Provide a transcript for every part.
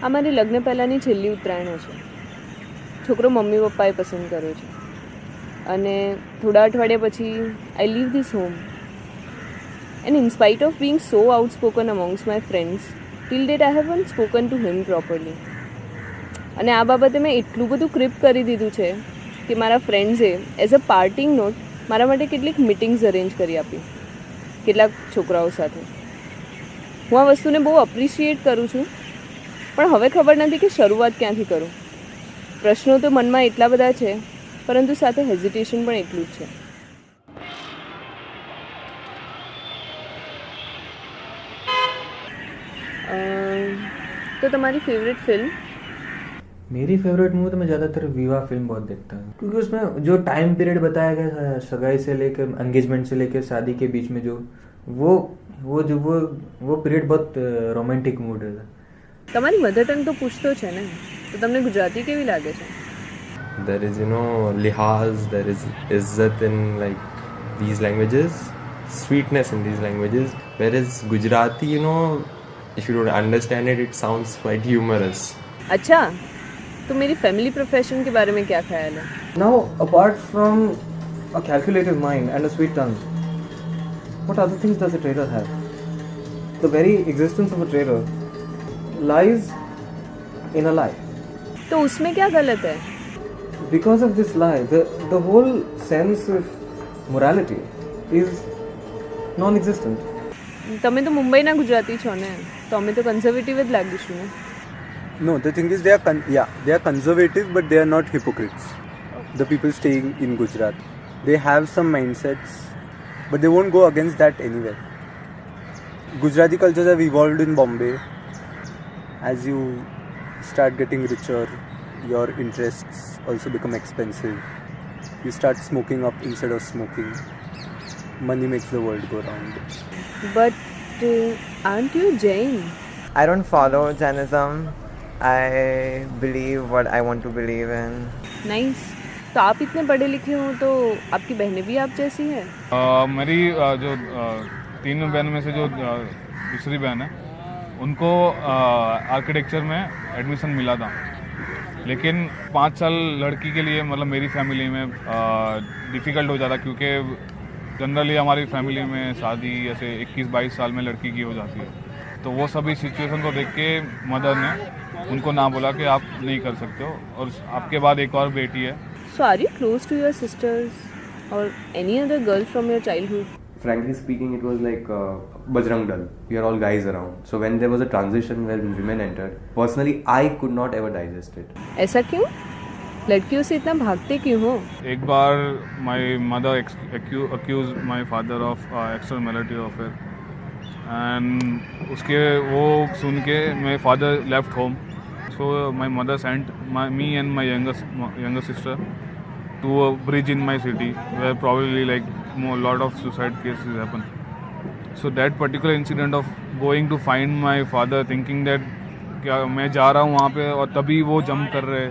આ મારી લગ્ન પહેલાંની છેલ્લી ઉત્તરાયણ હશે. છોકરો મમ્મી પપ્પાએ પસંદ કર્યો છે અને થોડા અઠવાડિયા પછી I leave this home. And in spite of being so outspoken amongst my friends, till date I have won't spoken to him properly. અને આ બાબતે મેં એટલું બધું ક્રિપ કરી દીધું છે કે મારા ફ્રેન્ડ્સે એઝ અ પાર્ટિંગ નોટ મારા માટે કેટલીક મિટિંગ્સ અરેન્જ કરી આપી કેટલાક છોકરાઓ સાથે. હું આ વસ્તુને બહુ અપ્રિશિએટ કરું છું, પણ હવે ખબર નથી કે શરૂઆત ક્યાંથી કરું. પ્રશ્નો તો મનમાં એટલા બધા છે, પરંતુ સાથે હેઝિટેશન પણ એટલું જ છે. तो तुम्हारी फेवरेट फिल्म? मेरी फेवरेट मूवी तो मैं ज़्यादातर विवाह फिल्म बहुत देखता हूँ, क्योंकि उसमें जो टाइम पीरियड बताया गया है सगाई से लेकर एंगेजमेंट से लेकर शादी के बीच में जो वो पीरियड बहुत रोमांटिक मूड है. તમારી મધર ટંગ તો પૂછતો છે ને, તો તમને ગુજરાતી કેવી લાગે છે? There is, lihaz, there is izzat in like these languages, sweetness in these languages. Whereas Gujarati, if you don't understand it, it sounds quite humorous. अच्छा, तो मेरी फैमिली प्रोफेशन के बारे में क्या ख्याल है? Now, apart from a calculative mind and a sweet tongue, what other things does a trader have? The very existence of a trader lies in a lie. तो उसमें क्या गलत है? Because of this lie, the whole sense of morality is non-existent. તમે તો મુંબઈના ગુજરાતી છો ને, તો અમે તો કન્ઝર્વેટિવ જ લાગીશું ને. No, the thing is they are conservative, but they are not hypocrites. The people staying in Gujarat, they have some mindsets, but they won't go against that anywhere. Gujarati cultures have evolved in Bombay. As you start getting richer, your interests also become expensive. You start smoking up instead of smoking. Money makes the world go round. But aren't you Jain? I don't follow Jainism. I believe what I want to believe in. Nice. तो आप इतने पढ़े लिखे हो, तो आपकी बहनें भी आप जैसी हैं? मेरी जो तीनों बहनों में से जो दूसरी बहन है, उनको आर्किटेक्चर में एडमिशन मिला था. लेकिन 5 साल लड़की के लिए मतलब मेरी फैमिली में डिफ़िकल्ट हो जाता, क्योंकि जनरली हमारी फैमिली में शादी ऐसे 21-22 साल में लड़की की हो जाती है. तो वो सभी सिचुएशन को देख के मदर ने उनको ना बोला कि आप नहीं कर सकते हो, और आपके बाद एक और बेटी है. So are you close to your sisters or any other girl from your childhood? Frankly speaking, it was like Bajrang Dal. We are all guys around. So when there was a transition where women entered, personally, I could not ever digest it. ऐसा क्यों? लड़कियों से इतना भागते क्यों हो? एक बार my mother accused my father of extramarital affair, and उसके वो सुन के my father left home. So my mother sent me and my younger sister to a bridge in my city where probably like a lot of suicide cases happen. So that particular incident of going to find my father, thinking that क्या मैं जा रहा हूँ वहाँ पे और तभी वो जंप कर रहे,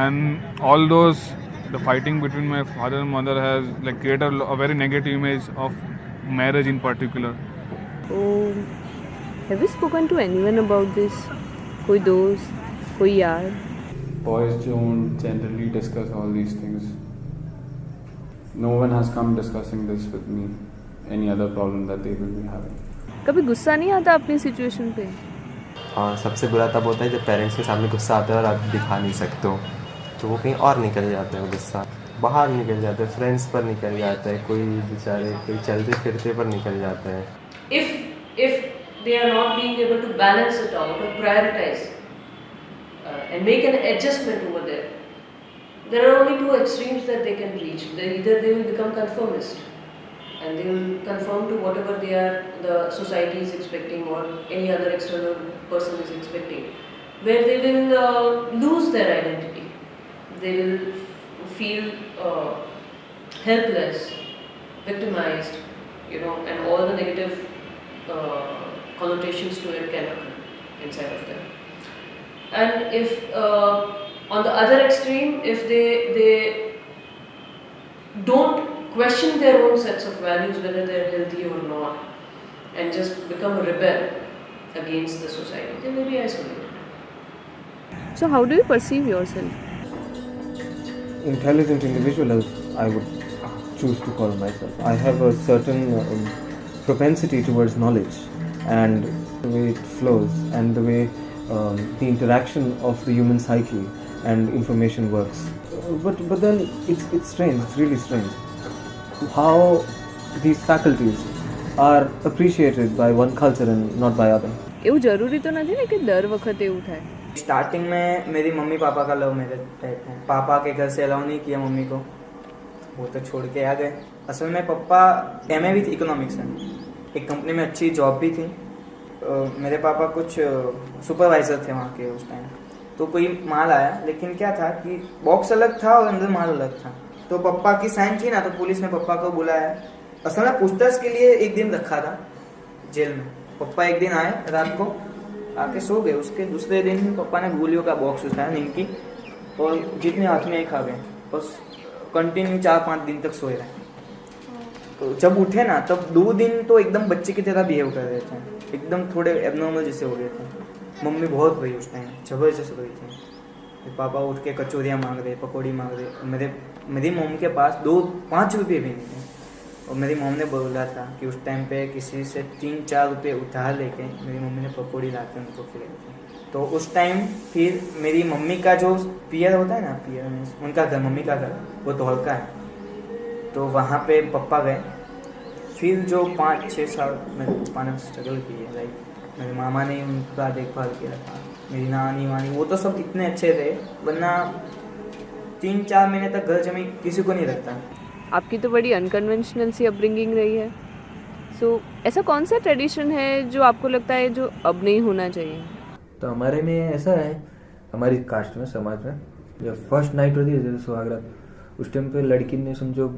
and all those the fighting between my father and mother has like created a very negative image of marriage in particular. Oh, have you spoken to anyone about this? कोई दोस्त, कोई यार? Boys don't generally discuss all these things. No one has come discussing this with me. Any other problem that they will be having. कभी गुस्सा नहीं आता अपनी situation पे? हाँ, सबसे बुरा तब होता है जब पेरेंट्स के सामने गुस्सा आता है और आप दिखा नहीं सकते हो, तो वो कहीं और निकल जाता है. वो गुस्सा बाहर निकल जाता है, फ्रेंड्स पर निकल जाता है, कोई बेचारे कोई चलते फिरते पर निकल जाता है. If they are not being able to balance it out or prioritize and make an adjustment over there, there are only 2 extremes that they can reach. Either they will become conformist and they will conform to whatever the society is expecting or any other external person is expecting, where they will lose their identity. They will feel helpless, victimized, and all the negative connotations to it can occur inside of them. And if on the other extreme, if they don't question their own sets of values, whether they're healthy or not, and just become a rebel against the society, they will be isolated. So how do you perceive yourself? Intelligent individual, as I would choose to call myself. I have a certain propensity towards knowledge and the way it flows and the way the interaction of the human psyche and information works. But then it's strange, it's really strange how these faculties are appreciated by one culture and not by other. એવું જરૂરી તો નથી ને કે દર વખતે એવું થાય. स्टार्टिंग में मेरी मम्मी पापा का लव मैरिज टाइप है. पापा के घर से अलाउ नहीं किया मम्मी को, वो तो छोड़ के आ गए. असल में पापा MA भी थी इकोनॉमिक्स में, एक कंपनी में अच्छी जॉब भी थी. मेरे पापा कुछ सुपरवाइजर थे वहाँ के उस टाइम. तो कोई माल आया, लेकिन क्या था कि बॉक्स अलग था और अंदर माल अलग था. तो पापा की साइन थी ना, तो पुलिस ने पापा को बुलाया. असल में पूछताछ के लिए एक दिन रखा था जेल में. पापा एक दिन आए रात को, आके सो गए. उसके दूसरे दिन ही पापा ने गोलियों का बॉक्स उठाया निमकी, और जितने हाथ में खा गए. बस कंटिन्यू 4-5 दिन तक सोए रहे. तो जब उठे ना, तब 2 दिन तो एकदम बच्चे की तरह बिहेव कर रहे थे, एकदम थोड़े एबनॉर्मल जैसे हो गए थे. मम्मी बहुत रोई उस टाइम, जबरदस्त रोई थी. पापा उठ के कचौरियाँ मांग रहे, पकौड़ी मांग रहे. मेरी मम्मी के पास 2-5 रुपये भी नहीं थे. और मेरी मम्मी ने बोला था कि उस टाइम पे किसी से 3-4 रुपये उधार लेके मेरी मम्मी ने पकौड़ी लाके उनको खिलाई थी. तो उस टाइम फिर मेरी मम्मी का जो पियर होता है ना, पियर मीन्स उनका घर, मम्मी का घर वो धौलका है. तो वहाँ पे पप्पा गए. फिर जो 5-6 साल मेरे पप्पा ने स्ट्रगल की है. लाइक मेरे मामा ने उनका देखभाल किया था, मेरी नानी वानी, वो तो सब इतने अच्छे थे, वरना 3-4 महीने तक घर जमी किसी को नहीं रखता. आपकी तो बड़ी अनकन्वेंशनल सी अपब्रिंगिंग रही है. सो ऐसा कौन सा ट्रेडिशन है जो आपको लगता है जो अब नहीं होना चाहिए? तो हमारे में ऐसा है, हमारी कास्ट में, समाज में, जब फर्स्ट नाइट होती है जैसे सुहागरात, उस टाइम पे लड़की ने समझो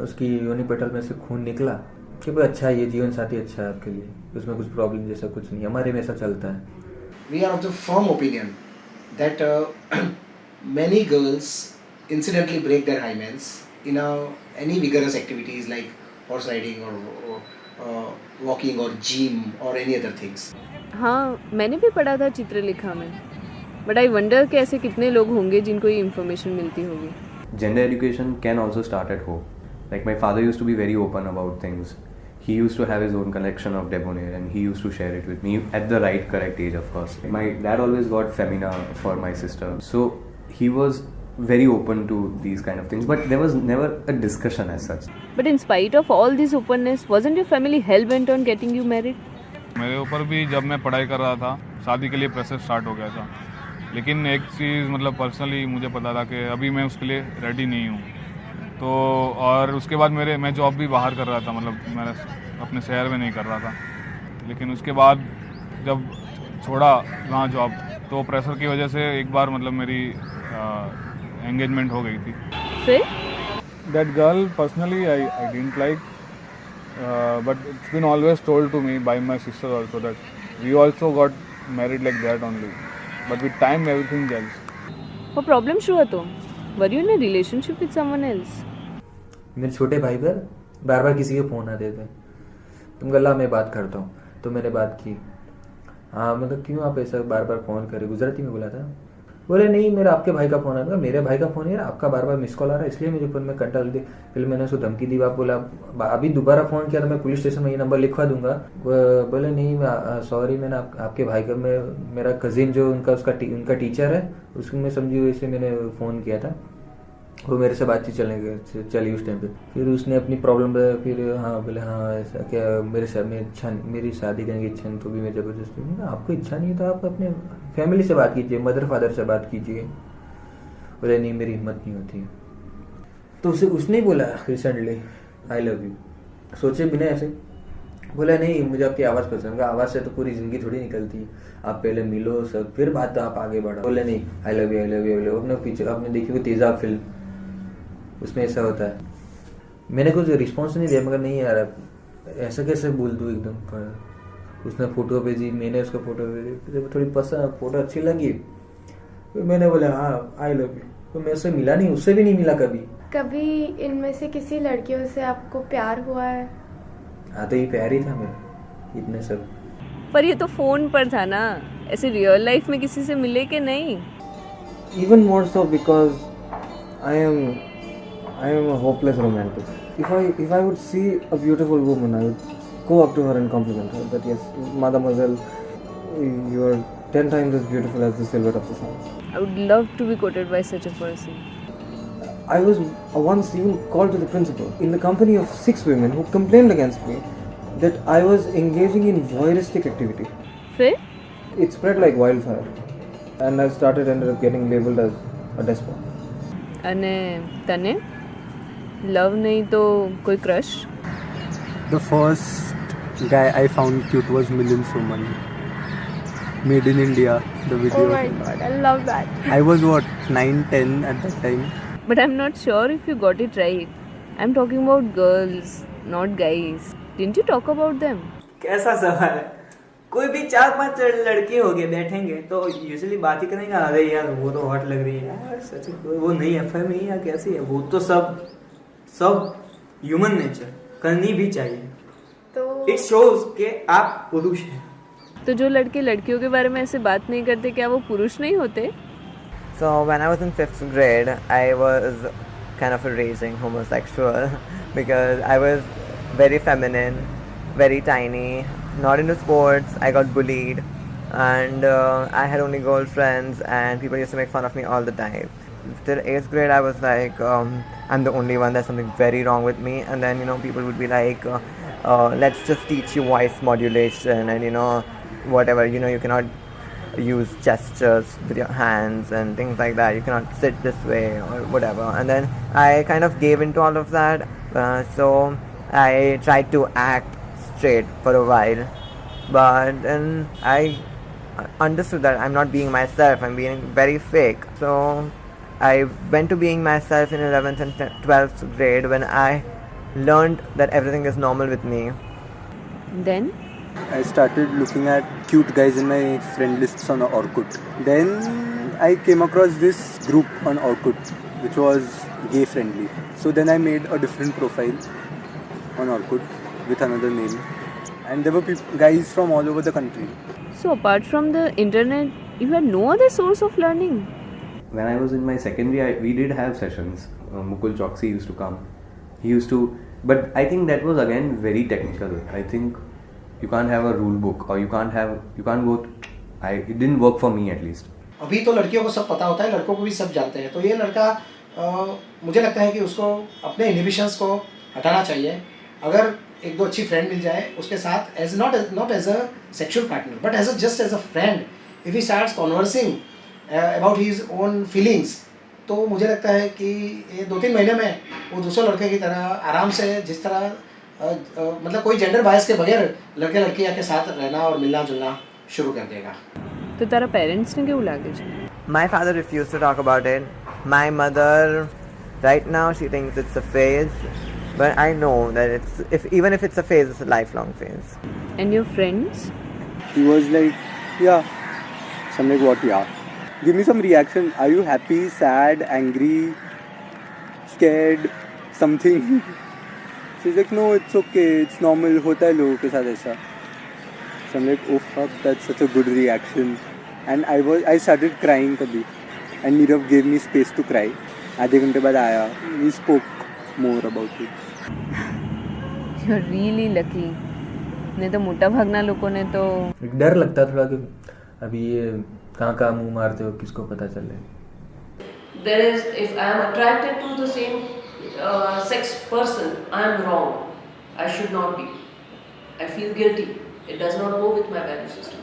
उसकी योनि पटल में से खून निकला कि भाई अच्छा है, ये जीवन साथी अच्छा है आपके लिए, उसमें कुछ प्रॉब्लम जैसा कुछ नहीं. हमारे में ऐसा चलता है. We are of the firm opinion that many girls incidentally break their hymens in any vigorous activities like horse riding or walking or gym or any other things. हाँ, मैंने भी पढ़ा था चित्रलेखा में. बट आई वंडर कि ऐसे कितने लोग होंगे जिनको ये इन्फॉर्मेशन मिलती होगी. Gender education can also start at home. Like my father used to be very open about things. He used to have his own collection of debonair and he used to share it with me at the right correct age, of course. My dad always got femina for my sister. So he was very open to these kind of things, but there was never a discussion as such. But in spite of all this openness, wasn't your family hell bent on getting you married? मेरे ऊपर भी जब मैं पढ़ाई कर रहा था, शादी के लिए प्रेशर स्टार्ट हो गया था. लेकिन एक चीज़ मतलब पर्सनली मुझे पता था कि अभी मैं उसके लिए रेडी नहीं हूँ. तो और उसके बाद मैं जॉब भी बाहर कर रहा था, मतलब मैं अपने शहर में नहीं कर रहा था. लेकिन उसके बाद जब छोड़ा वहाँ जॉब, तो प्रेशर की वजह से एक बार मतलब मेरी एंगेजमेंट हो गई थी. फिर that girl personally I didn't like, but it's been always told to me by my sister also that we also got married like that only, but with time everything changes. वो problem શું હતો? Were you in a relationship with someone else? मेरे छोटे भाई पर बार बार किसी के phone आते थे, तुम गला मैं बात करता हूँ. तो मैंने बात की, हाँ मतलब क्यों आप ऐसा बार बार फ़ोन करे, गुजराती में बोला था. बोले नहीं मेरा आपके भाई का फ़ोन आया. मेरे भाई का फ़ोन है, आपका बार बार मिस कॉल आ रहा है, इसलिए मुझे फ़ोन में कंटाल दी. फिर मैंने उसको धमकी दी. आप बोला अभी दोबारा फ़ोन किया तो मैं पुलिस स्टेशन में ये नंबर लिखवा दूंगा. बोले नहीं सॉरी, मैंने आपके भाई का, मेरा कज़िन जो उनका टीचर है, उसमें समझी वैसे मैंने फ़ोन किया था. वो मेरे से बातचीत चली उस टाइम पे. फिर उसने अपनी प्रॉब्लम बताया. फिर हाँ बोले हाँ ऐसा क्या, मेरी शादी करने की इच्छा नहीं, तो भी मैं ज़बरदस्ती. आपको इच्छा नहीं है तो आप अपने फैमिली से बात कीजिए, मदर फादर से बात कीजिए. बोले नहीं मेरी हिम्मत नहीं होती. तो उसने बोला रिसेंटली आई लव यू, सोचे बिना ऐसे. बोला नहीं मुझे आपकी आवाज़ पसंद है. आवाज़ से तो पूरी ज़िंदगी थोड़ी निकलती है, आप पहले मिलो सब, फिर बात आप आगे बढ़ाओ. बोले नहीं I love you I love you I love. अपने पीछे आपने देखी वो तेज़ाब फिल्म, उसमें ऐसा होता है. मैंने कुछ रिस्पॉन्स नहीं दिया, मगर नहीं यार ऐसा कैसे बोल दूँ एकदम. उसने फ़ोटो भेजी, मैंने उसको फ़ोटो भेजी, थोड़ी पसंद फ़ोटो अच्छी लगी. फिर मैंने बोला हाँ आई लव यू. तो मैं उससे मिला नहीं, उससे भी नहीं मिला कभी. कभी इनमें से किसी लड़कियों से आपको प्यार हुआ है? हाँ तो ये प्यार ही था मेरा, इतने सब. पर ये तो फ़ोन पर था ना, ऐसे रियल लाइफ में किसी से मिले कि नहीं? Even more so because I am a hopeless romantic. If I would see a beautiful woman, I would go up to her and compliment her that yes, mademoiselle, you are 10 times as beautiful as the silhouette of the sun. I would love to be quoted by such a person. I was once even called to the principal in the company of 6 women who complained against me that I was engaging in voyeuristic activity. फिर? It spread like wildfire, and I ended up getting labeled as a despot. અને તને લવ નહીં તો કોઈ crush? The first guy I found cute was Milind Soman. Made in India, the video. Oh my god, I love that. I was what, 9-10 at that time. But I'm not sure if you got it right. I'm talking about girls, not guys. Didn't you talk about them? कैसा सवाल है? कोई भी 4-5 लड़के हो गए बैठेंगे तो यूजुअली बात ही करेंगे, अरे यार वो तो हॉट लग रही है यार, सच वो नहीं एफएम है या कैसी है, वो तो सब ह्यूमन नेचर करनी भी चाहिए. तो इट शोज कि आप पुरुष हैं. तो जो लड़के लड़कियों के बारे में ऐसे बात नहीं करते, क्या वो पुरुष नहीं होते? So when I was in 5th grade, I was kind of a raging homosexual because I was very feminine, very tiny, not into sports. I got bullied, and I had only girlfriends, and people used to make fun of me all the time. Till 8th grade, I was like, I'm the only one. There's something very wrong with me. And then people would be like, let's just teach you voice modulation, and whatever. You cannot use gestures with your hands and things like that. You cannot sit this way or whatever. And then I kind of gave into all of that. So I tried to act straight for a while, but then I understood that I'm not being myself. I'm being very fake. So I went to being myself in 11th and 12th grade when I learned that everything is normal with me. Then I started looking at cute guys in my friend lists on Orkut. Then I came across this group on Orkut which was gay friendly. So then I made a different profile on Orkut with another name, and there were guys from all over the country. So apart from the internet, you had no other source of learning? When I was in my secondary, we did have sessions. Mukul Choksi used to come. He used to, but I think that was again very technical. I think you can't have a rule book, or you can't go. It didn't work for me at least. अभी तो लड़कियों को सब पता होता है, लड़कों को भी सब जानते हैं. तो ये लड़का मुझे लगता है कि उसको अपने इनहिबिशंस को हटाना चाहिए. अगर एक दो अच्छी फ्रेंड मिल जाए उसके साथ, as not as a sexual partner but just as a friend, if he starts conversing about his own feelings, तो मुझे लगता है कि ये 2-3 महीने में वो दूसरे लड़के की तरह आराम से, जिस तरह मतलब कोई जेंडर बायस के बगैर लड़के लड़कियां के साथ रहना और मिलना जुलना शुरू कर देगा. तो तारा पेरेंट्स ने क्यों लागे છે? My father refused to talk about it. My mother, right now, she thinks it's a phase, but I know that even if it's a phase, it's a lifelong phase. And your friends? He was like, yeah. So I'm like, what? Yeah. Give me some reaction. Are you happy, sad, angry, scared, something? She's like, no, it's okay. It's normal. होता है लोगों के साथ ऐसा. So I'm like, oh fuck, that's such a good reaction. And I started crying kabhi. And Nirav gave me space to cry. आधे घंटे बाद आया. We spoke more about it. You're really lucky. नहीं तो मोटा भागना लोगों ने तो डर लगता थोड़ा कि अभी ये कहाँ मुंह मारते हो, किसको पता चले. There is, if I am attracted to the same sex person, I am wrong. I should not be. I feel guilty. It does not go with my value system.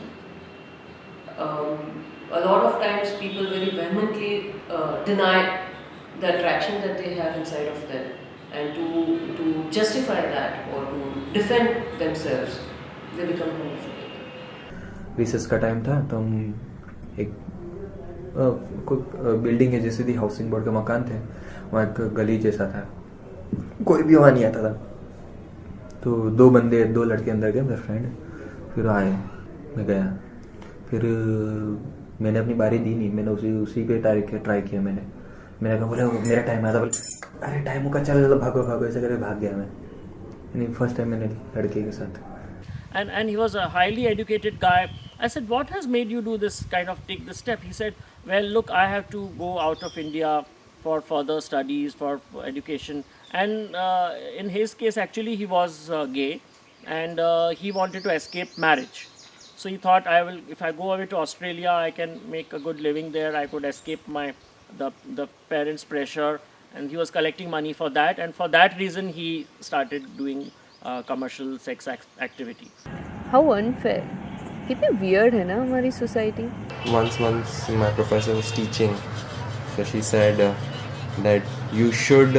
A lot of times people very vehemently deny the attraction that they have inside of them, and to justify that or to defend themselves, they become homophobic. Recess का time था तो हम एक कोई building है जैसे थी, housing board के मकान थे, वहाँ एक गली जैसा था, कोई भी वहाँ नहीं आता था. तो 2 लड़के अंदर गए, मेरे फ्रेंड, फिर आए, मैं गया, फिर मैंने अपनी बारी दी नहीं, मैंने उसी पे ट्राई किया. मैंने कहा बोले मेरा टाइम आया था, बोले अरे टाइम का चल भागो ऐसे करके भाग गया मैं. फर्स्ट टाइम मैंने लड़के के साथ. and he was a highly educated guy. I said, what has made you do this kind of take this step? He said, well, look, I have to go out of India for further studies, for education. And in his case, actually, he was gay, and he wanted to escape marriage. So he thought, if I go away to Australia, I can make a good living there. I could escape the parents' pressure, and he was collecting money for that. And for that reason, he started doing commercial sex activity. How unfair. कितने weird है ना हमारी society. Once my professor was teaching, so she said that you should,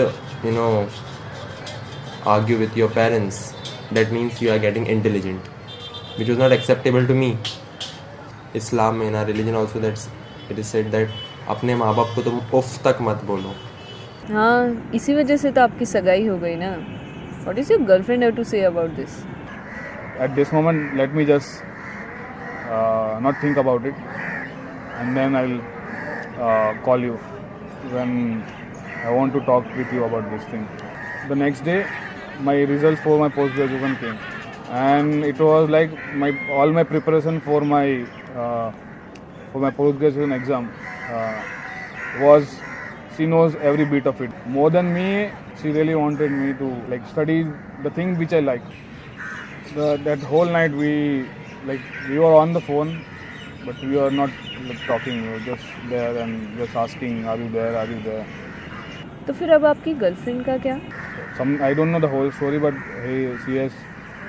argue with your parents. That means you are getting intelligent, which was not acceptable to me. Islam, in our religion also, it is said that अपने माँ बाप को तुम उफ तक मत बोलो. हाँ, इसी वजह से तो आपकी सगाई हो गई ना. What is your girlfriend have to say about this? At this moment, let me just not think about it, and then I'll call you when I want to talk with you about this thing. The next day, my results for my post-graduation came, and it was like all my preparation for my post-graduation exam was, she knows every bit of it. More than me, she really wanted me to study the thing which I like. That whole night we were on the phone, but we were not talking. We were just there and just asking, "Are you there? Are you there?" तो फिर अब आपकी girlfriend का क्या? I don't know the whole story, but she has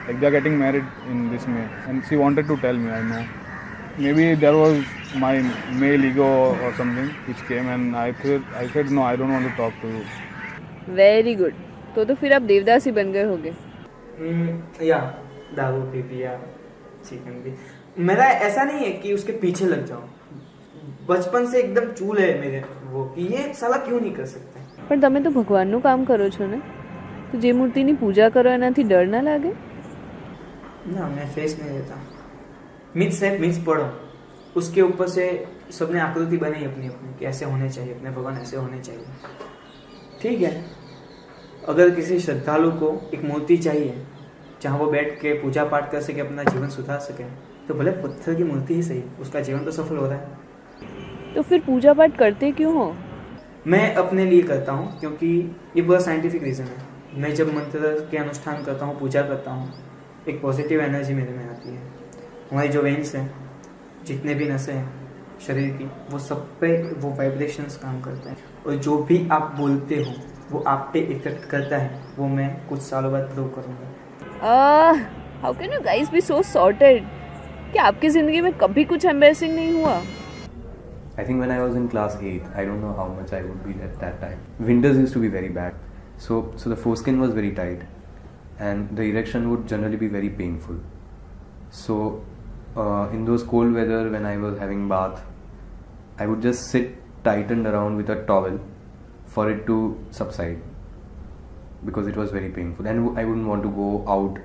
they are getting married in this May, and she wanted to tell me. I know. Maybe there was my male ego or something which came, and I said no, I don't want to talk to you. Very good. तो फिर आप देवदास ही बन गए होगे. या दारू P पिया, chicken भी. मेरा ऐसा नहीं है कि उसके पीछे लग जाऊं. बचपन से एकदम चूल है मेरे वो कि ये साला क्यों नहीं कर सकते. પણ તમે તો ભગવાનનું કામ કરો છો ને, તો જે મૂર્તિની પૂજા કરો એનાથી ડર ના લાગે? ना, मैं फेस नहीं देता. मिथ्स पढ़ो, उसके ऊपर से सबने आकृति बनाई अपनी अपनी कि ऐसे होने चाहिए, अपने भगवान ऐसे होने चाहिए. ठीक है, अगर किसी श्रद्धालु को एक मूर्ति चाहिए जहाँ वो बैठ के पूजा पाठ कर सके, अपना जीवन सुधार सके, तो भले पत्थर की मूर्ति ही सही, उसका जीवन तो सफल हो रहा है. तो फिर पूजा पाठ करते क्यों हो? मैं अपने लिए करता हूँ क्योंकि ये बहुत साइंटिफिक रीज़न है. मैं जब मंत्र के अनुष्ठान करता हूँ, पूजा करता हूँ, एक पॉजिटिव एनर्जी मेरे में आती है. हमारी जो वेन्स हैं, जितने भी नसें हैं शरीर की, वो सब पे वो वाइब्रेशंस काम करते हैं, और जो भी आप बोलते हो वो आप पे इफेक्ट करता है. वो मैं कुछ सालों बाद प्रूव करूँगा. How can you guys be so sorted? कि आपकी ज़िंदगी में कभी कुछ एम्बैरेसिंग नहीं हुआ? I think when I was in class 8, I don't know how much I would be at that time. Winters used to be very bad. So the foreskin was very tight, and the erection would generally be very painful. So in those cold weather, when I was having bath, I would just sit tightened around with a towel for it to subside, because it was very painful, and I wouldn't want to go out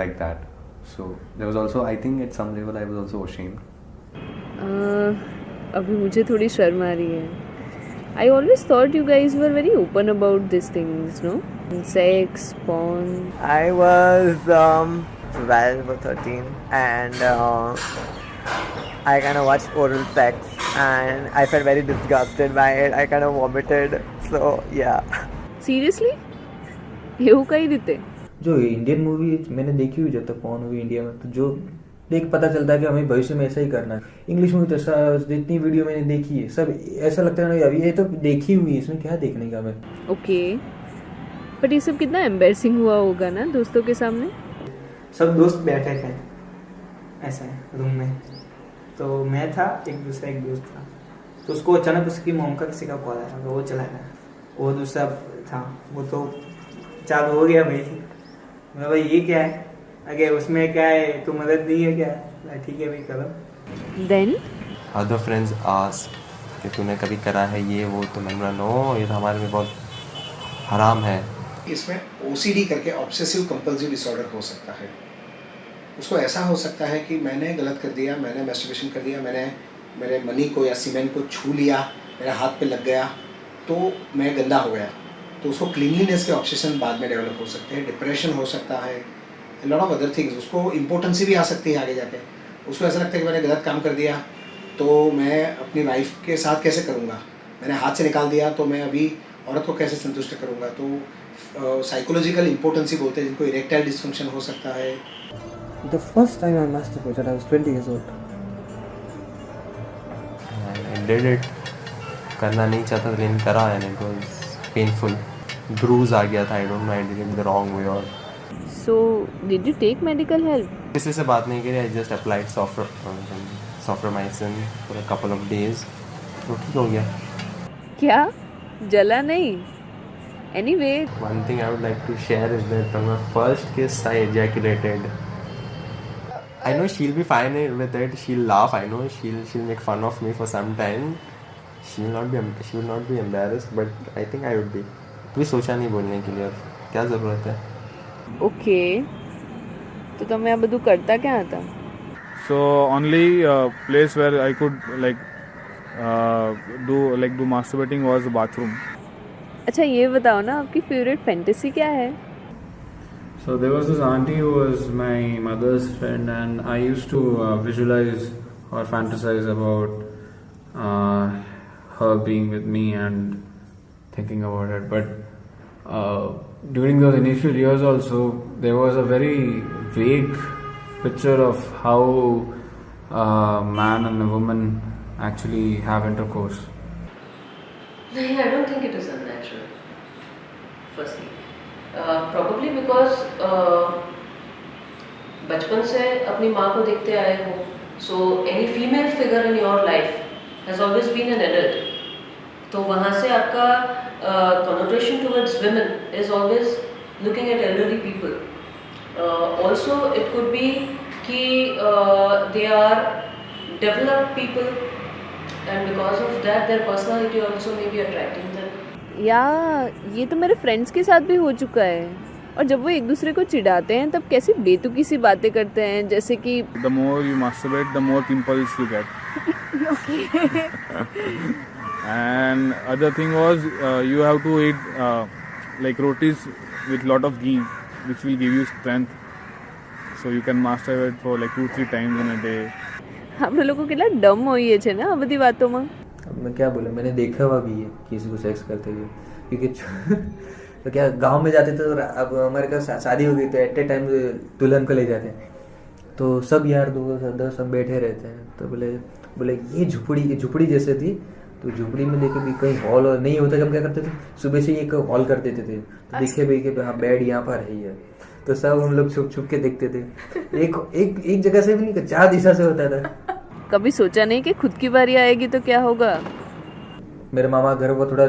like that. So there was also, I think at some level I was also ashamed. अभी मुझे थोड़ी शर्म आ रही है. I always thought you guys were very open about these things, no? Sex, porn. I was 12 or 13, and I kind of watched oral sex, and I felt very disgusted by it. I kind of vomited. So yeah. Seriously? એવું કઈ રીતે? जो Indian movie मैंने देखी हुई, जब तक porn movie India में, तो जो देख पता चलता है कि हमें भविष्य में ऐसा ही करना है. इंग्लिश मूवी तो जितनी वीडियो मैंने देखी है सब ऐसा लगता है अभी ये तो देखी हुई है, इसमें क्या देखने का हमें. ओके, बट ये सब कितना एम्बैरेसिंग हुआ होगा ना दोस्तों के सामने. सब दोस्त बैठे थे ऐसे रूम में, तो मैं था, एक दोस्त था, तो उसको अचानक उसकी मॉम का किसी का कॉल आया, वो चला गया. वो दूसरा था, वो तो चालू हो गया भाई. मैं भाई ये क्या है, अगर उसमें क्या है, तो मदद नहीं है क्या? ठीक है भाई करो. Then other friends asked कि तूने कभी करा है ये वो, तो मैंने बोला नो, ये तो हमारे में बहुत हराम है. इसमें OCD करके ऑब्सेसिव कंपल्सिव डिसऑर्डर हो सकता है. उसको ऐसा हो सकता है कि मैंने गलत कर दिया, मैंने मैस्टरबेशन कर दिया, मैंने मेरे मनी को या सीमेंट को छू लिया, मेरे हाथ पे लग गया, तो मैं गंदा हो गया. तो उसको क्लीनलीनेस के ऑब्सेशन बाद में डेवलप हो सकते हैं. डिप्रेशन हो सकता है, लॉट ऑफ अदर थिंग्स, उसको इम्पोर्टेंसी भी आ सकती है आगे जाके। उसको ऐसा लगता है कि मैंने गलत काम कर दिया तो मैं अपनी वाइफ के साथ कैसे करूँगा, मैंने हाथ से निकाल दिया तो मैं अभी औरत को कैसे संतुष्ट करूँगा। तो साइकोलॉजिकल इम्पोर्टेंसी बोलते हैं जिनको, इरेक्टाइल डिस्फंक्शन हो सकता है। The first time I masturbated, I was 20 years old. I did it. करना नहीं चाहता था लेकिन करा, and it was painful. Bruise आ गया था, I don't know, I did it the wrong way or. So, did you take medical help? किसी से बात नहीं करी, I just applied soframycin for a couple of days. तो ठीक हो गया. क्या जला नहीं? Anyway, One thing I would like to share is that on my first kiss I ejaculated. I know she'll be fine with it. She'll laugh. I know she'll make fun of me for some time. She will not be embarrassed, but I think I would be. भी सोचा नहीं बोलने के लिए, अब क्या ज़रूरत है? okay. तो તમે આ બધું કરતા ક્યાં હતા? So only place where I could do masturbating was the bathroom. अच्छा ये बताओ ना, आपकी फेवरेट फैंटेसी क्या है? So there was this auntie who was my mother's friend, and I used to visualize or fantasize about her being with me and thinking about it. But during those initial years also, there was a very vague picture of how a man and a woman actually have intercourse. No, I don't think it is unnatural. Firstly, probably because बचपन से अपनी माँ को देखते आए हो, so any female figure in your life has always been an adult. तो वहाँ से आपका connotation towards women is always looking at elderly people. Also, it could be कि they are developed people, and because of that their personality also may be attracting them. या ये तो मेरे friends के साथ भी हो चुका है, और जब वो एक दूसरे को चिढ़ाते हैं तब कैसी बेतुकी सी बातें करते हैं, जैसे कि The more you masturbate, the more pimples you get. okay. And other thing was you have to eat like rotis with lot of ghee, which will give you strength. So you can masturbate for like 2-3 times in a day. આપણે લોકો કેટલા ડમ હોઈએ છે ને આ બધી વાતોમાં. अब मैं क्या बोला, मैंने देखा हुआ भी है किसी को सेक्स करते हुए, क्योंकि तो क्या गांव में जाते थे, तो अब हमारे घर शादी हो गई तो एट ए टाइम दुल्हन को ले जाते हैं, तो सब यार दोस्त सब बैठे रहते हैं, तो बोले ये झुपड़ी जैसे थी, तो झुपड़ी में देखे भी कहीं हॉल और नहीं होता, हम क्या करते थे सुबह से एक हॉल कर देते थे, तो देखे भाई कि हाँ बेड यहाँ पर है ही है, तो सब हम लोग छुप के देखते थे। एक जगह से भी नहीं, 4 दिशा से होता था। कभी सोचा नहीं कि खुद की बारी आएगी तो क्या होगा? मेरे मामा घर वो थोड़ा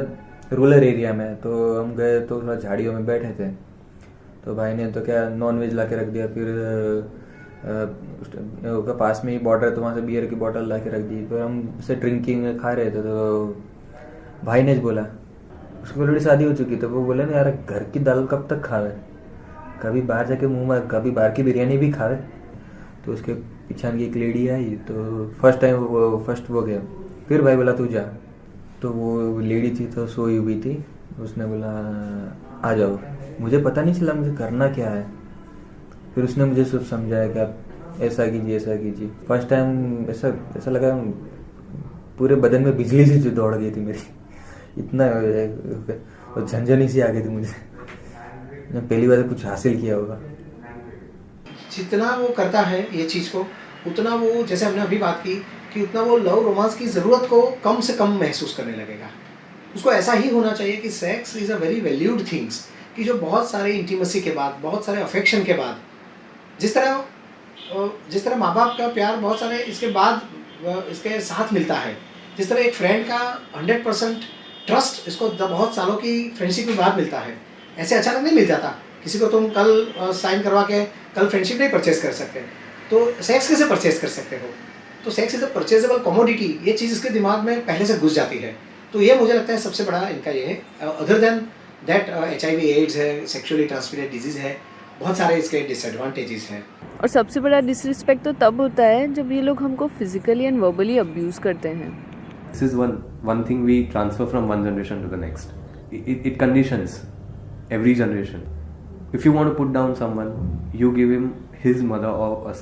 रूरल एरिया में, तो हम गए तो थोड़ा झाड़ियों में बैठे थे, तो भाई ने तो क्या नॉन वेज ला के रख दिया, फिर पास में ही बॉर्डर है तो वहाँ से बियर की बोतल ला के रख दी, फिर हम से ड्रिंकिंग खा रहे थे, तो भाई ने बोला, उसकी ऑलरेडी शादी हो चुकी, तो वो बोले ना यार घर की दाल कब तक खावे, कभी बाहर जाके मुँह में कभी बाहर की बिरयानी भी खावे। तो उसके पीछे की एक लेडी आई, तो फर्स्ट वो गया, फिर भाई बोला तू जा, तो वो लेडी थी तो सोई हुई थी, उसने बोला आ जाओ, मुझे पता नहीं चला मुझे करना क्या है, फिर उसने मुझे सब समझाया कि आप ऐसा कीजिए। फर्स्ट टाइम ऐसा लगा पूरे बदन में बिजली सी दौड़ गई थी मेरी, इतना झंझनी सी आ गई थी मुझे, मैं पहली बार कुछ हासिल किया होगा। जितना वो करता है ये चीज़ को, उतना वो, जैसे हमने अभी बात की कि उतना वो लव रोमांस की ज़रूरत को कम से कम महसूस करने लगेगा। उसको ऐसा ही होना चाहिए कि sex is a very valued things, कि जो बहुत सारे इंटीमेसी के बाद, बहुत सारे अफेक्शन के बाद, जिस तरह माँ बाप का प्यार बहुत सारे इसके बाद इसके साथ मिलता है, जिस तरह एक फ्रेंड का 100% ट्रस्ट इसको बहुत सालों की फ्रेंडशिप के बाद मिलता है, ऐसे अचानक नहीं मिल जाता। किसी को तुम कल साइन करवा के कल फ्रेंडशिप नहीं परचेज कर सकते, तो सेक्स कैसे परचेज कर सकते हो? तो sex is a purchasable commodity, ये चीज़ इसके दिमाग में पहले से घुस जाती है। तो ये मुझे लगता है सबसे बड़ा इनका ये है, other than that HIV AIDS है, सेक्सुअली ट्रांसमिटेड डिजीज़ है, बहुत सारे इसके डिसएडवांटेजेस हैं। और सबसे बड़ा डिसरिस्पेक्ट तो तब होता है जब ये लोग हमको फिजिकली एंड वर्बली अब्यूज़ करते हैं। This is one thing we transfer from one generation to the next. It conditions every generation. If you want to put down someone, you give him his mother or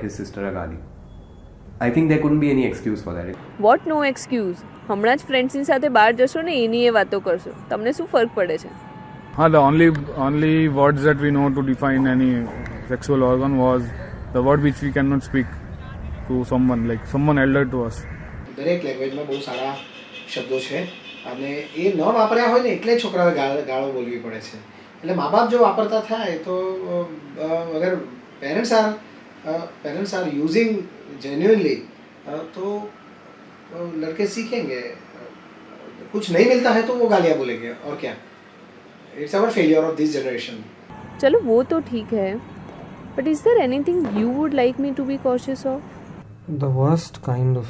his sister a gali. I think there couldn't be any excuse for that. What no excuse? હમણાં જ ફ્રેન્ડ્સની સાથે બહાર જશો ને એની એ વાતો કરશો, તમને શું ફરક પડે છે? The only words that we know to define any sexual organ was the word which we cannot speak to someone, like someone elder to us. દરેક લેંગ્વેજમાં બહુ સારા શબ્દો છે અને એ ન વાપર્યા હોય ને એટલે છોકરાઓએ ગાળો બોલવી પડે છે. એટલે મા બાપ જો વાપરતા થાય તો અગર पेरेंट्स आर यूजिंग जेन्युइनली तो लड़के सीखेंगे. कुछ नहीं मिलता है तो वो गालियाँ बोलेंगे और क्या. It's our failure of this generation. चलो वो तो ठीक है, but is there anything you would like me to be cautious of? The worst kind of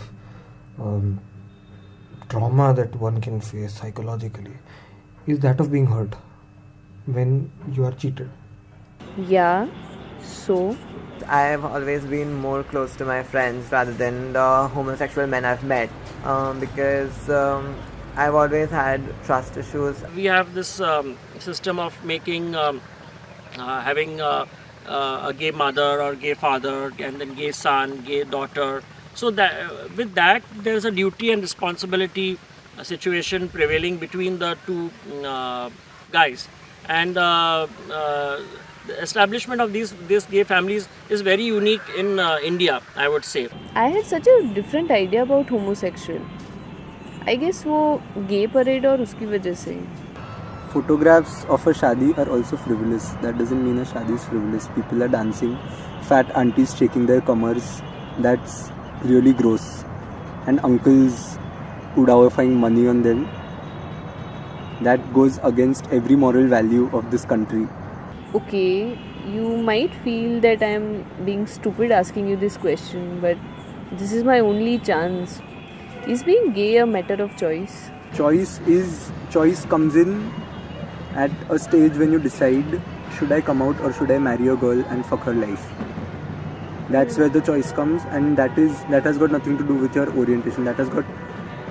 trauma that one can face psychologically is that of being hurt when you are cheated. Yeah, so I've always been more close to my friends rather than the homosexual men I've met because I've always had trust issues. We have this system of making, having a gay mother or gay father and then gay son, gay daughter. So that with that there is a duty and responsibility situation prevailing between the two guys, and the establishment of these gay families is very unique in India, I would say. I had such a different idea about homosexual. I guess वो gay parade और उसकी वजह से. Photographs of a shadi are also frivolous. That doesn't mean a shadi is frivolous. People are dancing, fat aunties shaking their kamars. That's really gross. And uncles udawifying money on them. That goes against every moral value of this country. Okay, you might feel that I'm being stupid asking you this question, but this is my only chance. Is being gay a matter of choice? Choice comes in at a stage when you decide, should I come out or should I marry a girl and fuck her life? That's where the choice comes, and that has got nothing to do with your orientation. That has got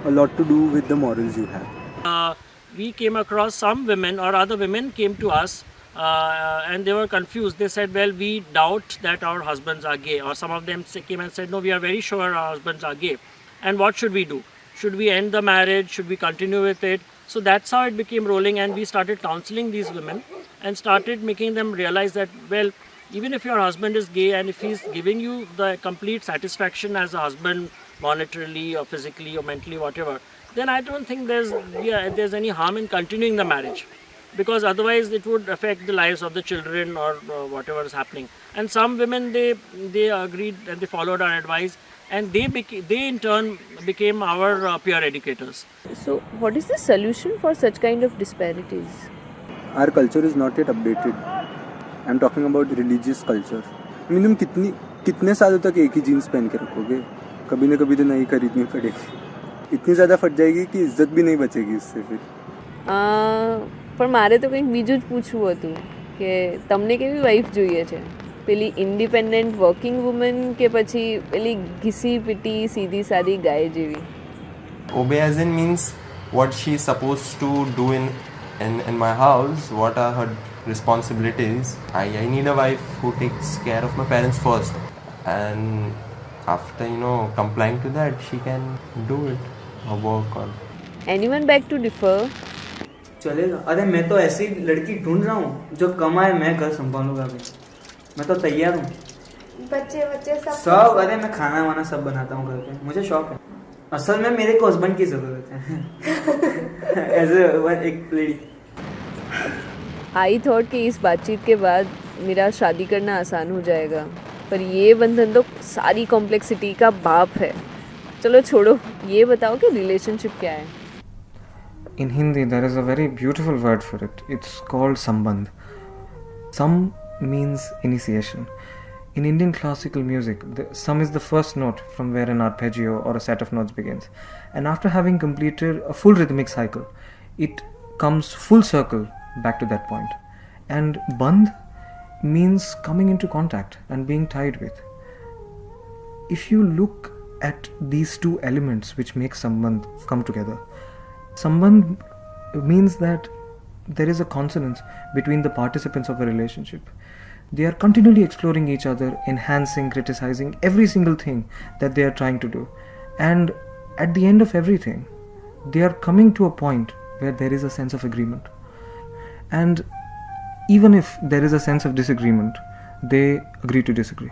a lot to do with the morals you have. We came across some women, or other women came to us and they were confused. They said, well, we doubt that our husbands are gay, or some of them came and said, no, we are very sure our husbands are gay, and what should we do? Should we end the marriage? Should we continue with it? So that's how it became rolling, and we started counseling these women and started making them realize that, well, even if your husband is gay and if he's giving you the complete satisfaction as a husband, monetarily or physically or mentally, whatever, then I don't think there's any harm in continuing the marriage, because otherwise it would affect the lives of the children or whatever is happening. And some women, they agreed and they followed our advice, and they in turn became our peer educators. So what is the solution for such kind of disparities? Our culture is not yet updated. I'm talking about religious culture. I mean, तुम कितने सालों तक एक ही jeans पहन के रखोगे? कभी ना कभी तो नई खरीदनी पड़ेगी. इतनी ज़्यादा फट जाएगी कि इज्जत भी नहीं बचेगी इससे फिर. પણ મારે તો કંઈક બીજું જ પૂછવું હતું કે તમને કેવી વાઈફ જોઈએ છે? પેલી ઇન્ડિપેન્ડન્ટ વર્કિંગ વુમન કે પછી પેલી ઘીસી પીટી સીધી સાદી ગાય જેવી? Obey as in means what she is supposed to do in my house, what are her responsibilities. I need a wife who takes care of my parents first, and after complying to that, she can do it or work on. Anyone beg to differ? चलेगा. अरे मैं तो ऐसी लड़की ढूंढ रहा हूँ जो कमाए, मैं घर संभालूंगा. अभी मैं तो तैयार हूँ. बच्चे सब अरे मैं खाना वाना सब बनाता हूँ घर पे. मुझे शौक है. असल में मेरे को हस्बैंड की जरूरत है एज एक लेडी. आई थॉट कि इस बातचीत के बाद मेरा शादी करना आसान हो जाएगा, पर ये बंधन तो सारी कॉम्प्लेक्सिटी का बाप है. चलो छोड़ो, ये बताओ कि रिलेशनशिप क्या है? In Hindi, there is a very beautiful word for it. It's called sambandh. Sam means initiation. In Indian classical music, sam is the first note from where an arpeggio or a set of notes begins. And after having completed a full rhythmic cycle, it comes full circle back to that point. And bandh means coming into contact and being tied with. If you look at these two elements which make sambandh come together, sambandh means that there is a consonance between the participants of a relationship. They are continually exploring each other, enhancing, criticizing every single thing that they are trying to do. And at the end of everything, they are coming to a point where there is a sense of agreement. And even if there is a sense of disagreement, they agree to disagree.